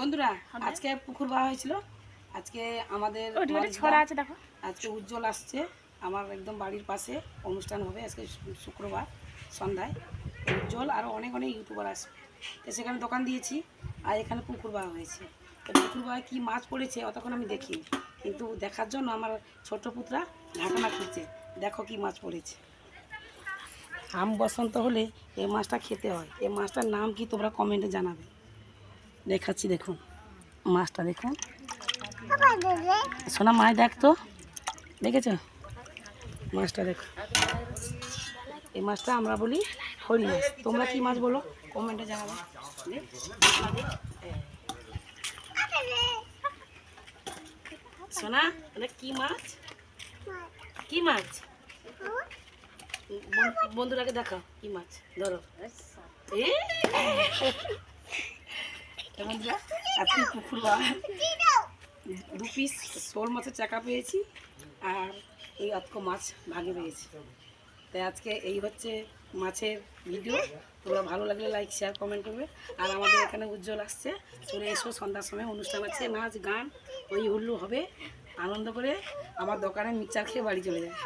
বন্ধুরা আজকে পুকুর বাওয়া হয়েছিল। আজকে আমাদের ছড়া আছে দেখো। আজকে উজ্জ্বল আসছে, আমার একদম বাড়ির পাশে অনুষ্ঠান হবে আজকে শুক্রবার সন্ধ্যায়। উজ্জ্বল আরও অনেক অনেক ইউটিউবার আসবে, তো সেখানে দোকান দিয়েছি। আর এখানে পুকুর বাওয়া হয়েছে। তো পুকুর বাওয়ায় কী মাছ পড়েছে অতক্ষণ আমি দেখিনি, কিন্তু দেখার জন্য আমার ছোট পুত্রা ঢাকনা খুঁজছে, দেখো কি মাছ পড়েছে। আম বসন্ত হলে এই মাছটা খেতে হয়। এই মাছটার নাম কি তোমরা কমেন্টে জানাবে। দেখাচ্ছি, দেখুন মাছটা, দেখুন সোনা মাছ, দেখ তো, দেখেছ মাছটা? দেখো, এই মাছটা আমরা বলি হরি মাছ। তোমরা কি মাছ বলো কমেন্টে জানাবে। সোনা এটা কি মাছ? কি মাছ? বন্ধুরাকে দেখাও কি মাছ, ধরো। বন্ধুরা আজকে পুকুর বাওয়া 2 পিস শোল মাছের চাকা পেয়েছি, আর এই অতক মাছ ভাগে পেয়েছি। তাই আজকে এই হচ্ছে মাছের ভিডিও। তোমরা ভালো লাগলে লাইক শেয়ার কমেন্ট করবে। আর আমাদের এখানে উজ্জ্বল আসছে, চলে এসো, সন্ধ্যার সময় অনুষ্ঠান আছে, নাচ গান ওই হুল্লু হবে। আনন্দ করে আমার দোকানে মিক্সচার খেয়ে বাড়ি চলে যায়।